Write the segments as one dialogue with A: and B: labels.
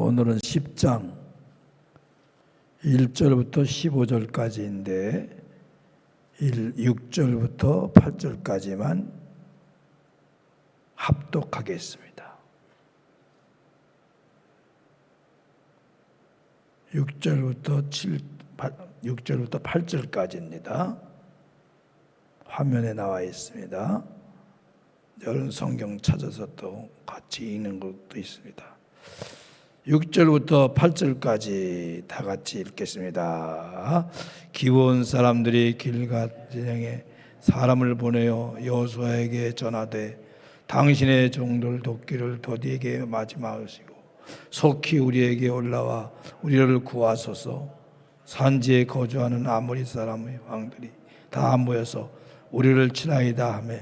A: 오늘은 10장 1절부터 15절까지인데 6절부터 8절까지만 합독하겠습니다. 6절부터 8절까지입니다. 화면에 나와 있습니다. 여러분 성경 찾아서 또 같이 읽는 것도 있습니다. 6절부터 8절까지 다 같이 읽겠습니다. 기브온 사람들이 길갓 진영에 사람을 보내어 여호수아에게 전하되 당신의 종들 돕기를 더디에게 마지막으시고 속히 우리에게 올라와 우리를 구하소서. 산지에 거주하는 아모리 사람의 왕들이 다 모여서 우리를 치나이다 하며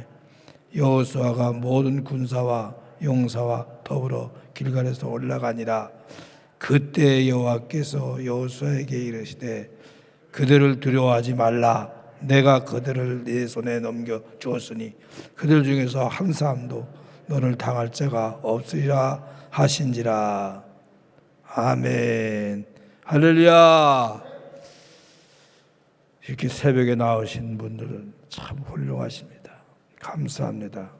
A: 여호수아가 모든 군사와 용사와 더불어 길갈에서 올라가니라. 그때 여호와께서 여호수아에게 이르시되 그들을 두려워하지 말라. 내가 그들을 네 손에 넘겨 주었으니 그들 중에서 한 사람도 너를 당할 자가 없으리라 하신지라. 아멘. 할렐루야. 이렇게 새벽에 나오신 분들은 참 훌륭하십니다. 감사합니다.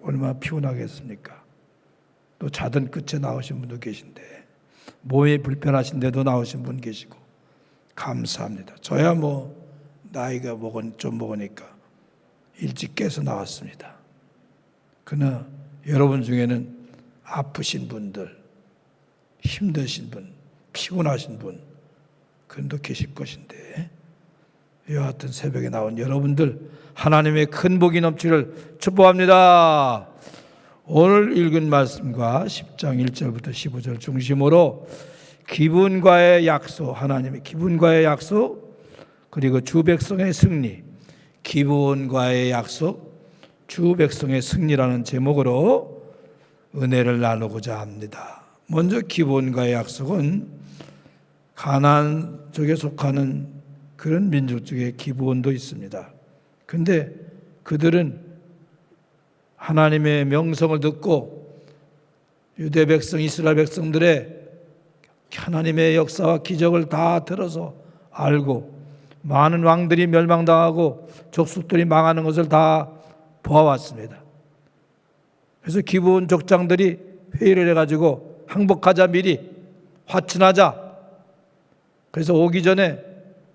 A: 얼마나 피곤하겠습니까? 또 자던 끝에 나오신 분도 계신데 몸이 불편하신데도 나오신 분 계시고 감사합니다. 저야 나이가 좀 먹으니까 일찍 깨서 나왔습니다. 그러나 여러분 중에는 아프신 분들, 힘드신 분, 피곤하신 분 그분도 계실 것인데 여하튼 새벽에 나온 여러분들 하나님의 큰 복이 넘치를 축복합니다. 오늘 읽은 말씀과 10장 1절부터 15절 중심으로 기브온과의 약속, 하나님의 기브온과의 약속, 그리고 주 백성의 승리, 기브온과의 약속, 주 백성의 승리라는 제목으로 은혜를 나누고자 합니다. 먼저 기브온과의 약속은 가나안 쪽에 속하는 그런 민족 중에 기브온도 있습니다. 근데 그들은 하나님의 명성을 듣고 유대 백성, 이스라엘 백성들의 하나님의 역사와 기적을 다 들어서 알고 많은 왕들이 멸망당하고 족속들이 망하는 것을 다 보아왔습니다. 그래서 기브온 족장들이 회의를 해가지고 항복하자, 미리 화친하자. 그래서 오기 전에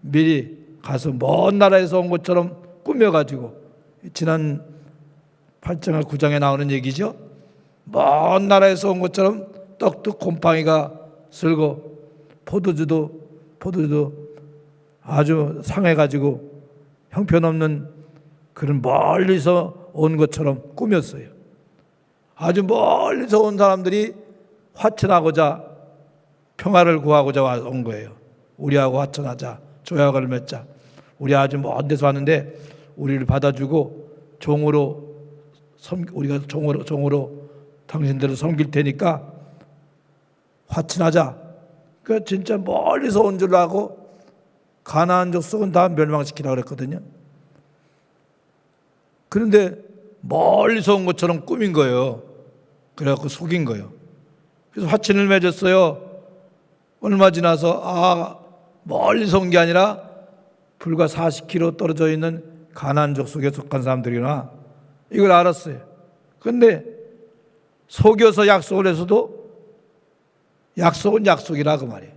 A: 미리 가서 먼 나라에서 온 것처럼 꾸며가지고 지난 8장과 9장에 나오는 얘기죠. 먼 나라에서 온 것처럼 떡도 곰팡이가 슬고 포도주도 아주 상해가지고 형편없는 그런 멀리서 온 것처럼 꾸몄어요. 아주 멀리서 온 사람들이 화친하고자 평화를 구하고자 온 거예요. 우리하고 화친하자, 조약을 맺자. 우리 아주 먼 데서 왔는데 우리를 받아주고 우리가 종으로 당신들을 섬길 테니까 화친하자. 그 진짜 멀리서 온 줄 알고 가나안 족속은 다 멸망시키라고 그랬거든요. 그런데 멀리서 온 것처럼 꾸민 거예요. 그래갖고 속인 거예요. 그래서 화친을 맺었어요. 얼마 지나서 멀리서 온 게 아니라 불과 40km 떨어져 있는 가나안 족속에 속한 사람들이구나. 이걸 알았어요. 그런데 속여서 약속을 해서도 약속은 약속이라 그 말이에요.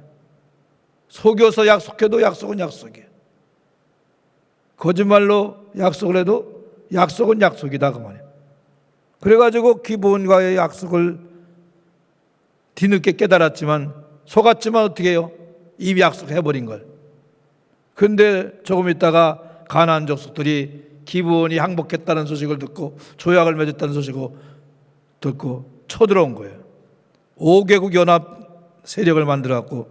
A: 속여서 약속해도 약속은 약속이에요. 거짓말로 약속을 해도 약속은 약속이다 그 말이에요. 그래가지고 기브온과의 약속을 뒤늦게 깨달았지만 속았지만 어떻게 해요? 이미 약속해버린 걸. 그런데 조금 있다가 가나안 족속들이 기브온이 항복했다는 소식을 듣고 조약을 맺었다는 소식을 듣고 쳐들어온 거예요. 5개국 연합 세력을 만들어갖고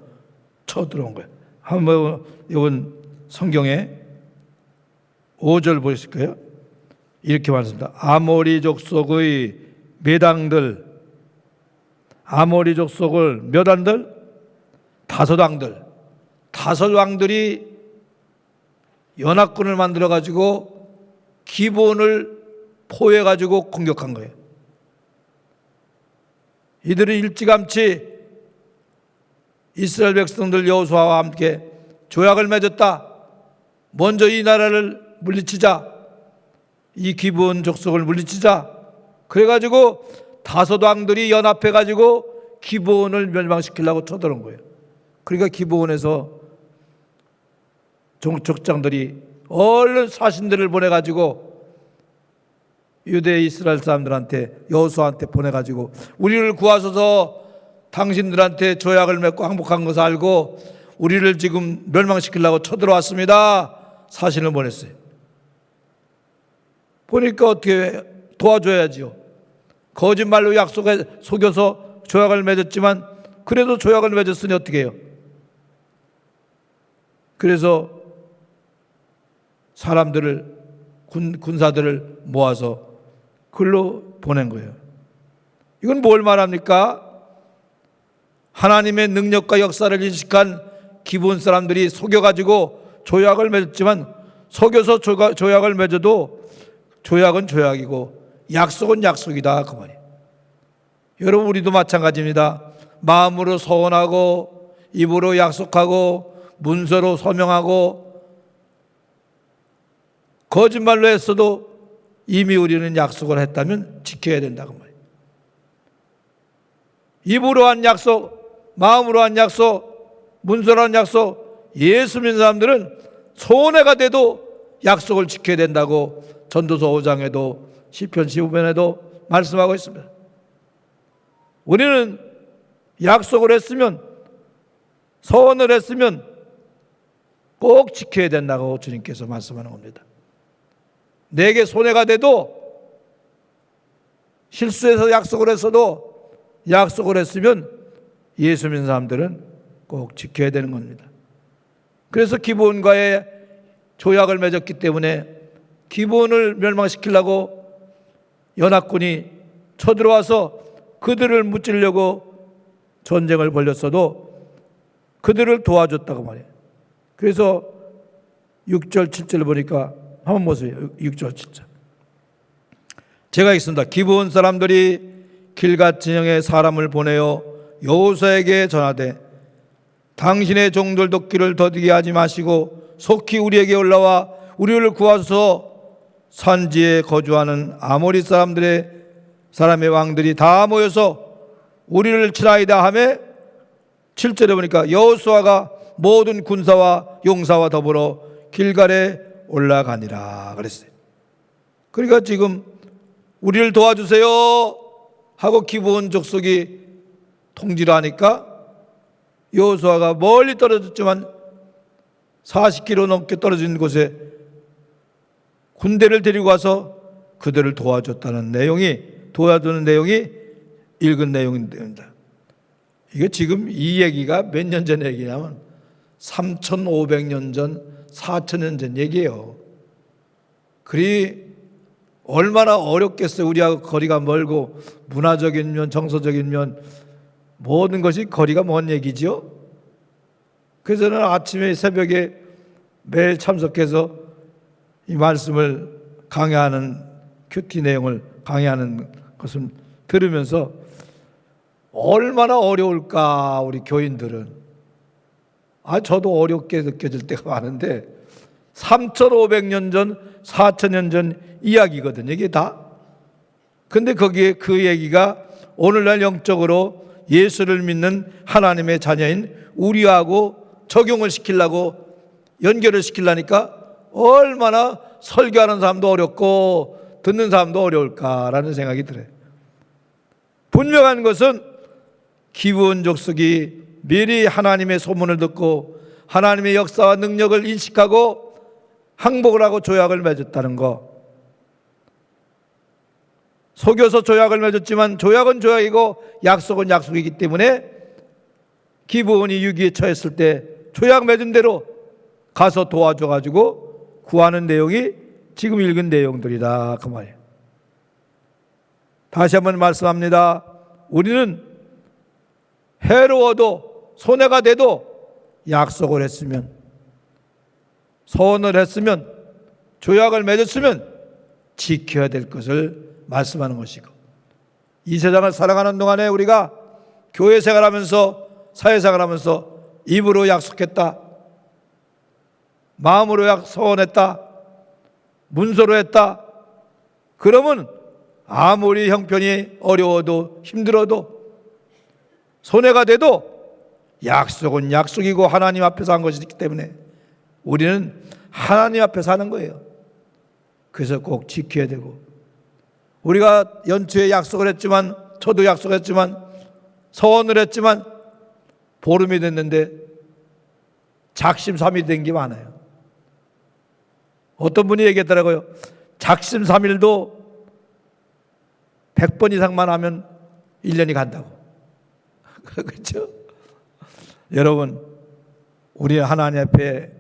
A: 쳐들어온 거예요. 한번 이번 성경에 5절 보실까요? 이렇게 말씀합니다. 아모리 족속의 몇 왕들, 아모리 족속을 몇 왕들? 5왕들. 5왕들이 연합군을 만들어가지고 기브온을 포위해가지고 공격한 거예요. 이들은 일찌감치 이스라엘 백성들 여호수아와 함께 조약을 맺었다. 먼저 이 나라를 물리치자. 이 기브온 족속을 물리치자. 그래가지고 다섯 왕들이 연합해가지고 기브온을 멸망시키려고 쳐들어온 거예요. 그러니까 기브온에서 족장들이 얼른 사신들을 보내가지고 유대 이스라엘 사람들한테 여호수아한테 보내가지고 우리를 구하소서, 당신들한테 조약을 맺고 항복한 것을 알고 우리를 지금 멸망시키려고 쳐들어왔습니다. 사신을 보냈어요. 보니까 어떻게 도와줘야지요. 거짓말로 약속에 속여서 조약을 맺었지만 그래도 조약을 맺었으니 어떻게 해요? 그래서 사람들을 군사들을 모아서 글로 보낸 거예요. 이건 뭘 말합니까? 하나님의 능력과 역사를 인식한 기브온 사람들이 속여가지고 조약을 맺었지만 속여서 조약을 맺어도 조약은 조약이고 약속은 약속이다 그 말이에요. 여러분, 우리도 마찬가지입니다. 마음으로 서원하고 입으로 약속하고 문서로 서명하고 거짓말로 했어도 이미 우리는 약속을 했다면 지켜야 된다고 말이에요. 입으로 한 약속, 마음으로 한 약속, 문서로 한 약속, 예수 믿는 사람들은 손해가 돼도 약속을 지켜야 된다고 전도서 5장에도 시편 15편에도 말씀하고 있습니다. 우리는 약속을 했으면, 서원을 했으면 꼭 지켜야 된다고 주님께서 말씀하는 겁니다. 내게 손해가 돼도, 실수해서 약속을 했어도 약속을 했으면 예수 믿는 사람들은 꼭 지켜야 되는 겁니다. 그래서 기브온과의 조약을 맺었기 때문에 기브온을 멸망시키려고 연합군이 쳐들어와서 그들을 무찌려고 전쟁을 벌였어도 그들을 도와줬다고 말해요. 그래서 6절 7절 보니까 한번 보세요. 6절 7절. 제가 읽습니다. 기브온 사람들이 길갓 진영에 사람을 보내어 여호수아에게 전하되 당신의 종들 돕기를 더디게 하지 마시고 속히 우리에게 올라와 우리를 구하소서. 산지에 거주하는 아모리 사람의 왕들이 다 모여서 우리를 치나이다 하매 7절에 보니까 여호수아가 모든 군사와 용사와 더불어 길갈에 올라가니라 그랬어요. 그러니까 지금 우리를 도와주세요 하고 기브온 족속이 통지를 하니까 여호수아가 멀리 떨어졌지만 40km 넘게 떨어진 곳에 군대를 데리고 와서 그들을 도와주는 내용이 읽은 내용입니다. 이게 지금 이 얘기가 몇 년 전 얘기냐면 3,500년 전, 4,000년 전 얘기예요. 그리 얼마나 어렵겠어요. 우리하고 거리가 멀고 문화적인 면, 정서적인 면 모든 것이 거리가 먼 얘기지요. 그래서 저는 아침에 새벽에 매일 참석해서 이 말씀을 강의하는 큐티 내용을 강의하는 것을 들으면서 얼마나 어려울까 우리 교인들은. 저도 어렵게 느껴질 때가 많은데 3,500년 전, 4,000년 전 이야기거든요, 이게 다. 근데 거기에 그 얘기가 오늘날 영적으로 예수를 믿는 하나님의 자녀인 우리하고 적용을 시키려고 연결을 시키려니까 얼마나 설교하는 사람도 어렵고 듣는 사람도 어려울까라는 생각이 들어요. 분명한 것은 기브온 족속이 미리 하나님의 소문을 듣고 하나님의 역사와 능력을 인식하고 항복을 하고 조약을 맺었다는 거. 속여서 조약을 맺었지만 조약은 조약이고 약속은 약속이기 때문에 기브온이 위기에 처했을 때 조약 맺은 대로 가서 도와줘가지고 구하는 내용이 지금 읽은 내용들이다 그 말이에요. 다시 한번 말씀합니다. 우리는 해로워도 손해가 돼도 약속을 했으면, 서원을 했으면, 조약을 맺었으면 지켜야 될 것을 말씀하는 것이고, 이 세상을 살아가는 동안에 우리가 교회 생활하면서 사회생활하면서 입으로 약속했다, 마음으로 소원했다, 문서로 했다. 그러면 아무리 형편이 어려워도 힘들어도 손해가 돼도 약속은 약속이고 하나님 앞에서 한 것이기 때문에 우리는 하나님 앞에서 하는 거예요. 그래서 꼭 지켜야 되고, 우리가 연초에 약속을 했지만, 저도 약속을 했지만, 서원을 했지만 보름이 됐는데 작심삼일이 된 게 많아요. 어떤 분이 얘기했더라고요. 작심삼일도 100번 이상만 하면 1년이 간다고. 그렇죠? 여러분, 우리 하나님 앞에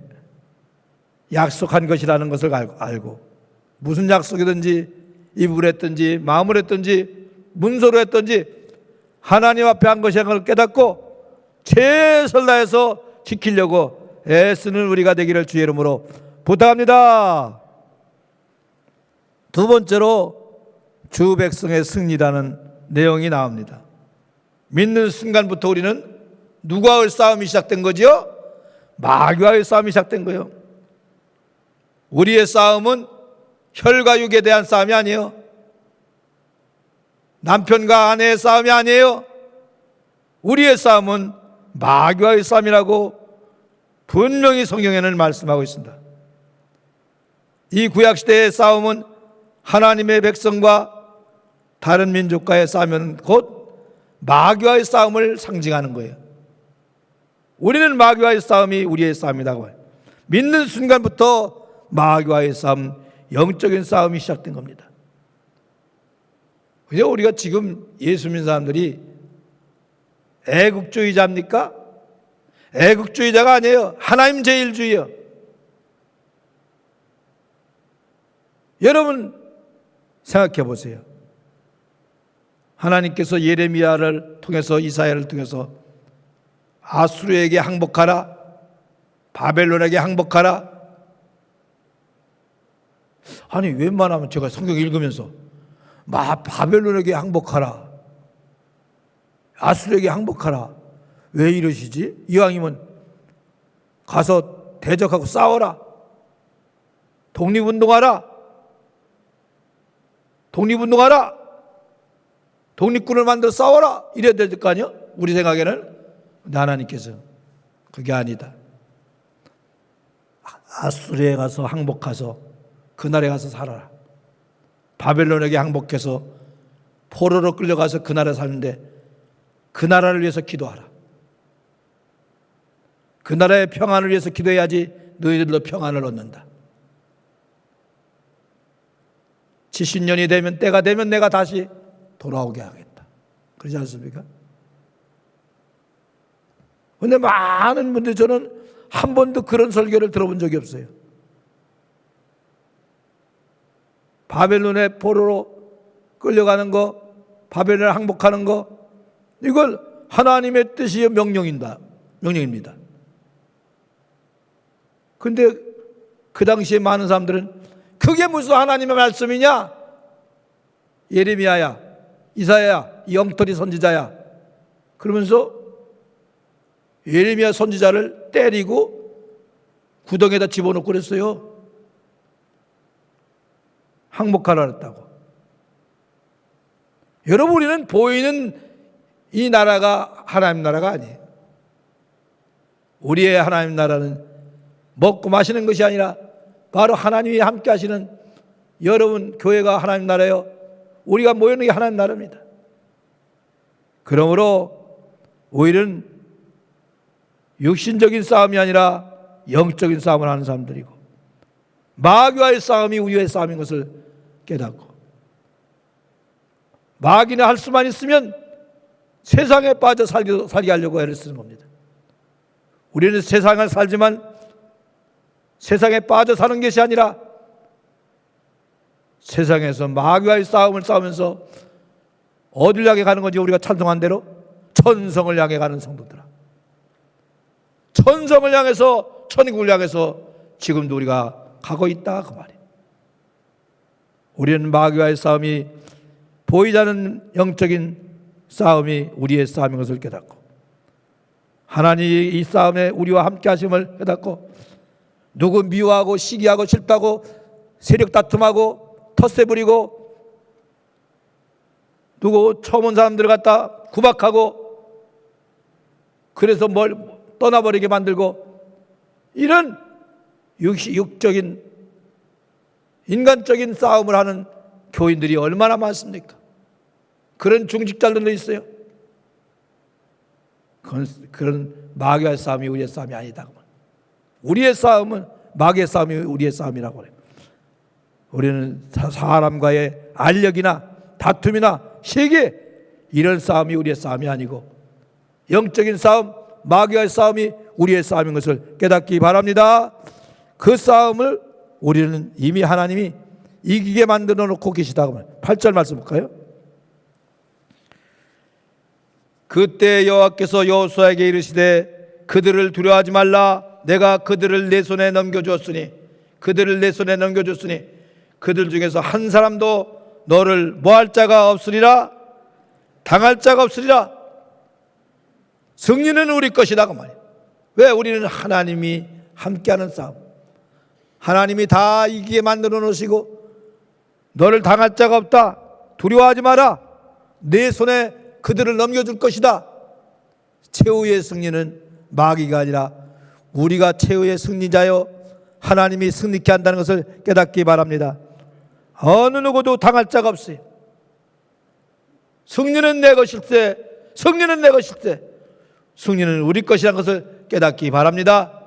A: 약속한 것이라는 것을 알고, 무슨 약속이든지 입으로 했든지 마음으로 했든지 문서로 했든지 하나님 앞에 한 것이라는 걸 깨닫고 최선을 다해서 지키려고 애쓰는 우리가 되기를 주의 이름으로 부탁합니다. 두 번째로 주 백성의 승리라는 내용이 나옵니다. 믿는 순간부터 우리는 누구와의 싸움이 시작된 거죠? 마귀와의 싸움이 시작된 거예요. 우리의 싸움은 혈과 육에 대한 싸움이 아니에요. 남편과 아내의 싸움이 아니에요. 우리의 싸움은 마귀와의 싸움이라고 분명히 성경에는 말씀하고 있습니다. 이 구약시대의 싸움은 하나님의 백성과 다른 민족과의 싸움은 곧 마귀와의 싸움을 상징하는 거예요. 우리는 마귀와의 싸움이 우리의 싸움이라고 해요. 믿는 순간부터 마귀와의 싸움, 영적인 싸움이 시작된 겁니다. 그죠? 우리가 지금 예수 믿는 사람들이 애국주의자입니까? 애국주의자가 아니에요. 하나님 제일주의요. 여러분 생각해 보세요. 하나님께서 예레미야를 통해서, 이사야를 통해서 아수르에게 항복하라, 바벨론에게 항복하라. 아니, 웬만하면 제가 성경 읽으면서 바벨론에게 항복하라, 아수르에게 항복하라, 왜 이러시지? 이왕이면 가서 대적하고 싸워라, 독립운동하라, 독립군을 만들어 싸워라, 이래야 될 거 아니요? 우리 생각에는. 근데 하나님께서 그게 아니다. 아수르에 가서 항복해서 그 나라에 가서 살아라. 바벨론에게 항복해서 포로로 끌려가서 그 나라에 사는데 그 나라를 위해서 기도하라. 그 나라의 평안을 위해서 기도해야지 너희들도 평안을 얻는다. 70년이 되면, 때가 되면 내가 다시 돌아오게 하겠다. 그러지 않습니까? 그런데 많은 분들이, 저는 한 번도 그런 설교를 들어본 적이 없어요. 바벨론의 포로로 끌려가는 거, 바벨론에 항복하는 거, 이걸 하나님의 뜻이요 명령입니다. 근데 그 당시에 많은 사람들은 그게 무슨 하나님의 말씀이냐? 예레미야야, 이사야야, 이 엉터리 선지자야. 그러면서 예레미야 선지자를 때리고 구덩이에다 집어넣고 그랬어요. 항복하라 그랬다고. 여러분, 우리는 보이는 이 나라가 하나님 나라가 아니에요. 우리의 하나님 나라는 먹고 마시는 것이 아니라 바로 하나님이 함께 하시는, 여러분 교회가 하나님 나라예요. 우리가 모이는 게 하나님 나라입니다. 그러므로 우리는 육신적인 싸움이 아니라 영적인 싸움을 하는 사람들이고, 마귀와의 싸움이 우리의 싸움인 것을 깨닫고, 마귀는 할 수만 있으면 세상에 빠져 살게 하려고 애를 쓰는 겁니다. 우리는 세상을 살지만 세상에 빠져 사는 것이 아니라 세상에서 마귀와의 싸움을 싸우면서 어디를 향해 가는 건지 우리가 찬송한 대로 천성을 향해 가는 성도들아, 천성을 향해서, 천국을 향해서 지금도 우리가 가고 있다, 그 말이에요. 우리는 마귀와의 싸움이, 보이지 않는 영적인 싸움이 우리의 싸움인 것을 깨닫고, 하나님이 이 싸움에 우리와 함께 하심을 깨닫고 누구 미워하고 시기하고 싫다고 세력 다툼하고 텃세 부리고 누구 처음 온 사람들을 갖다 구박하고 그래서 뭘 떠나버리게 만들고 이런 육적인 인간적인 싸움을 하는 교인들이 얼마나 많습니까? 그런 중직자들도 있어요. 그런 마귀의 싸움이 우리의 싸움이 아니다. 우리의 싸움은 마귀의 싸움이 우리의 싸움이라고 해요. 우리는 사람과의 알력이나 다툼이나 세계 이런 싸움이 우리의 싸움이 아니고 영적인 싸움, 마귀의 싸움이 우리의 싸움인 것을 깨닫기 바랍니다. 그 싸움을 우리는 이미 하나님이 이기게 만들어 놓고 계시다고. 8절 말씀 볼까요? 그때 여호와께서 여호수아에게 이르시되 그들을 두려워하지 말라. 내가 그들을 내 손에 넘겨주었으니 그들 중에서 한 사람도 너를 뭐할 자가 없으리라. 당할 자가 없으리라. 승리는 우리 것이다 그 말이에요. 왜? 우리는 하나님이 함께하는 싸움, 하나님이 다 이기게 만들어 놓으시고 너를 당할 자가 없다. 두려워하지 마라. 내 손에 그들을 넘겨줄 것이다. 최후의 승리는 마귀가 아니라 우리가 최후의 승리자여 하나님이 승리케 한다는 것을 깨닫기 바랍니다. 어느 누구도 당할 자가 없어요. 승리는 내 것일세, 승리는 우리 것이라는 것을 깨닫기 바랍니다.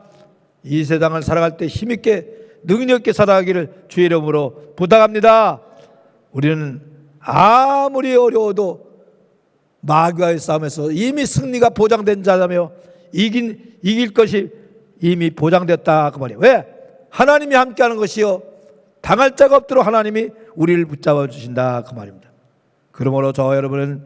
A: 이 세상을 살아갈 때 힘있게 능력있게 살아가기를 주의 이름으로 부탁합니다. 우리는 아무리 어려워도 마귀와의 싸움에서 이미 승리가 보장된 자라며 이길 것이 이미 보장됐다 그 말이에요. 왜? 하나님이 함께하는 것이요 당할 자가 없도록 하나님이 우리를 붙잡아 주신다 그 말입니다. 그러므로 저와 여러분을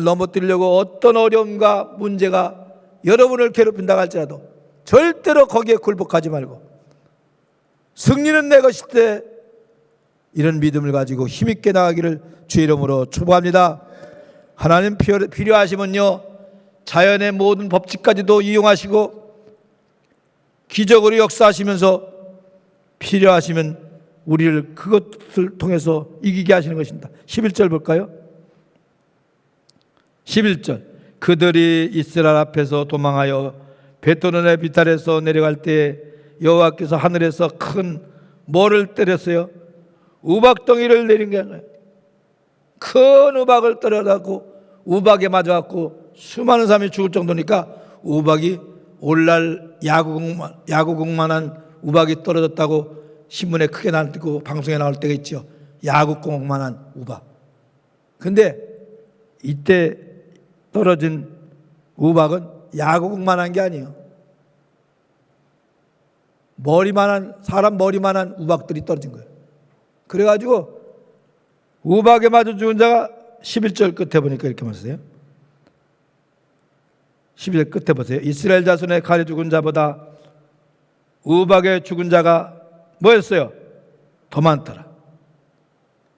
A: 넘어뜨리려고 어떤 어려움과 문제가 여러분을 괴롭힌다 할지라도 절대로 거기에 굴복하지 말고 승리는 내 것일 때 이런 믿음을 가지고 힘있게 나가기를 주의 이름으로 축복합니다. 하나님 필요하시면요 자연의 모든 법칙까지도 이용하시고 기적으로 역사하시면서 필요하시면 우리를 그것을 통해서 이기게 하시는 것입니다. 11절 볼까요? 11절 그들이 이스라엘 앞에서 도망하여 베토론의 비탈에서 내려갈 때 여호와께서 하늘에서 큰 뭐를 때렸어요? 우박덩이를 내린 게 아니에요. 큰 우박을 떨어져갖고 우박에 맞아갖고 수많은 사람이 죽을 정도니까 우박이 오늘날 야구공만한 우박이 떨어졌다고 신문에 크게 나오고 방송에 나올 때가 있죠. 야구공만한 우박. 근데 이때 떨어진 우박은 야구공만한 게 아니에요. 사람 머리만한 우박들이 떨어진 거예요. 그래가지고 우박에 맞아 죽은 자가 11절 끝에 보니까 이렇게 말씀해요. 11절 끝에 보세요. 이스라엘 자손의 칼에 죽은 자보다 우박에 죽은 자가 뭐였어요? 더 많더라.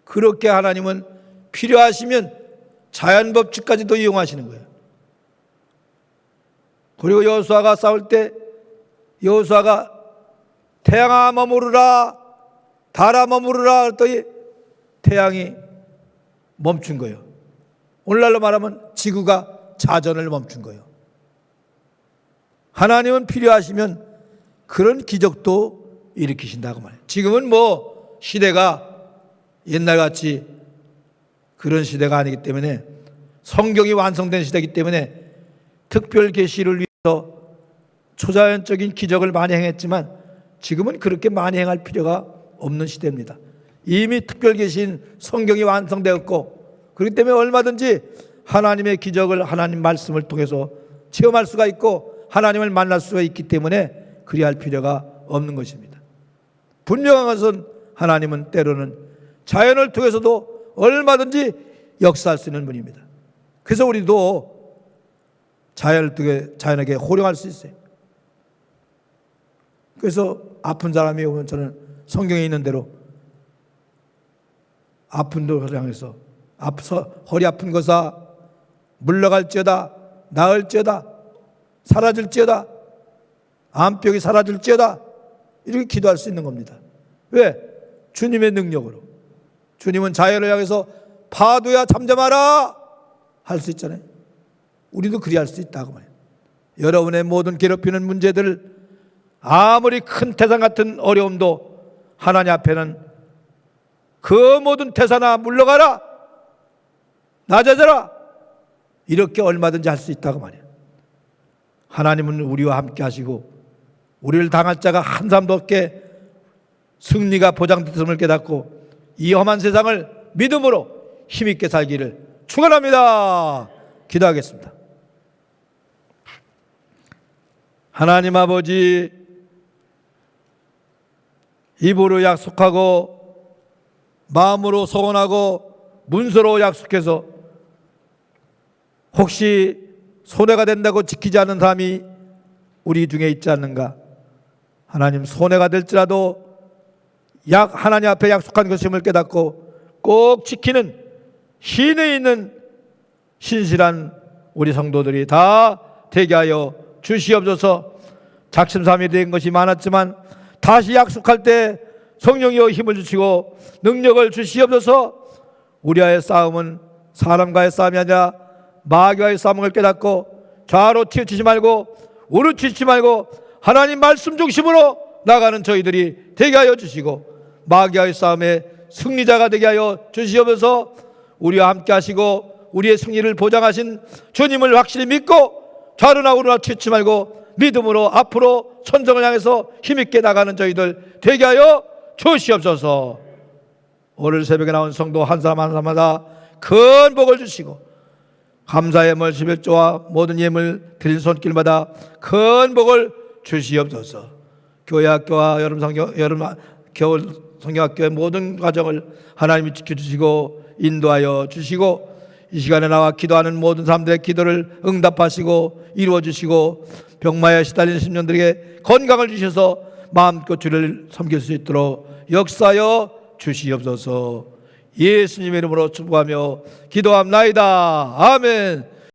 A: 그렇게 하나님은 필요하시면 자연법칙까지도 이용하시는 거예요. 그리고 여호수아가 싸울 때 여호수아가 태양아 머무르라 달아 머무르라 그랬더니 태양이 멈춘 거예요. 오늘날로 말하면 지구가 자전을 멈춘 거예요. 하나님은 필요하시면 그런 기적도 일으키신다고 말해요. 지금은 뭐 시대가 옛날같이 그런 시대가 아니기 때문에 성경이 완성된 시대이기 때문에 특별 계시를 위해서 초자연적인 기적을 많이 행했지만 지금은 그렇게 많이 행할 필요가 없는 시대입니다. 이미 특별 계시인 성경이 완성되었고 그렇기 때문에 얼마든지 하나님의 기적을 하나님 말씀을 통해서 체험할 수가 있고 하나님을 만날 수가 있기 때문에 그리할 필요가 없는 것입니다. 분명한 것은 하나님은 때로는 자연을 통해서도 얼마든지 역사할 수 있는 분입니다. 그래서 우리도 자연에게 호령할 수 있어요. 그래서 아픈 사람이 오면 저는 성경에 있는 대로 아픈 것을 향해서 허리 아픈 것아 물러갈지어다 나을지어다 사라질지어다. 암벽이 사라질지어다. 이렇게 기도할 수 있는 겁니다. 왜? 주님의 능력으로. 주님은 자연을 향해서 파도야 잠잠하라 할 수 있잖아요. 우리도 그리할 수 있다고 말이에요. 여러분의 모든 괴롭히는 문제들, 아무리 큰 태산 같은 어려움도 하나님 앞에는 그 모든 태산아 물러가라, 낮아져라, 이렇게 얼마든지 할 수 있다고 말이에요. 하나님은 우리와 함께 하시고 우리를 당할 자가 한 사람도 없게 승리가 보장됐음을 깨닫고 이 험한 세상을 믿음으로 힘있게 살기를 축원합니다. 기도하겠습니다. 하나님 아버지, 입으로 약속하고 마음으로 소원하고 문서로 약속해서 혹시 손해가 된다고 지키지 않는 사람이 우리 중에 있지 않는가? 하나님, 손해가 될지라도 하나님 앞에 약속한 것임을 깨닫고 꼭 지키는 신에 있는 신실한 우리 성도들이 다 되게 하여 주시옵소서. 작심삼일이 된 것이 많았지만 다시 약속할 때 성령이여 힘을 주시고 능력을 주시옵소서. 우리와의 싸움은 사람과의 싸움이 아니라 마귀와의 싸움을 깨닫고 좌로 튀어치지 말고 우로 튀지 말고 하나님 말씀 중심으로 나가는 저희들이 되게 하여 주시고 마귀와의 싸움에 승리자가 되게 하여 주시옵소서. 우리와 함께 하시고 우리의 승리를 보장하신 주님을 확실히 믿고 좌로나 우로나 튀지 말고 믿음으로 앞으로 천정을 향해서 힘있게 나가는 저희들 되게 하여 주시옵소서. 오늘 새벽에 나온 성도 한 사람 한 사람마다 큰 복을 주시고 감사의 예물 11조와 모든 예물 드린 손길마다 큰 복을 주시옵소서. 교회 학교와 여름 겨울 성경학교의 모든 과정을 하나님이 지켜주시고 인도하여 주시고 이 시간에 나와 기도하는 모든 사람들의 기도를 응답하시고 이루어주시고 병마에 시달린 심령들에게 건강을 주셔서 마음껏 주를 섬길 수 있도록 역사하여 주시옵소서. 예수님의 이름으로 축복하며 기도합나이다. 아멘.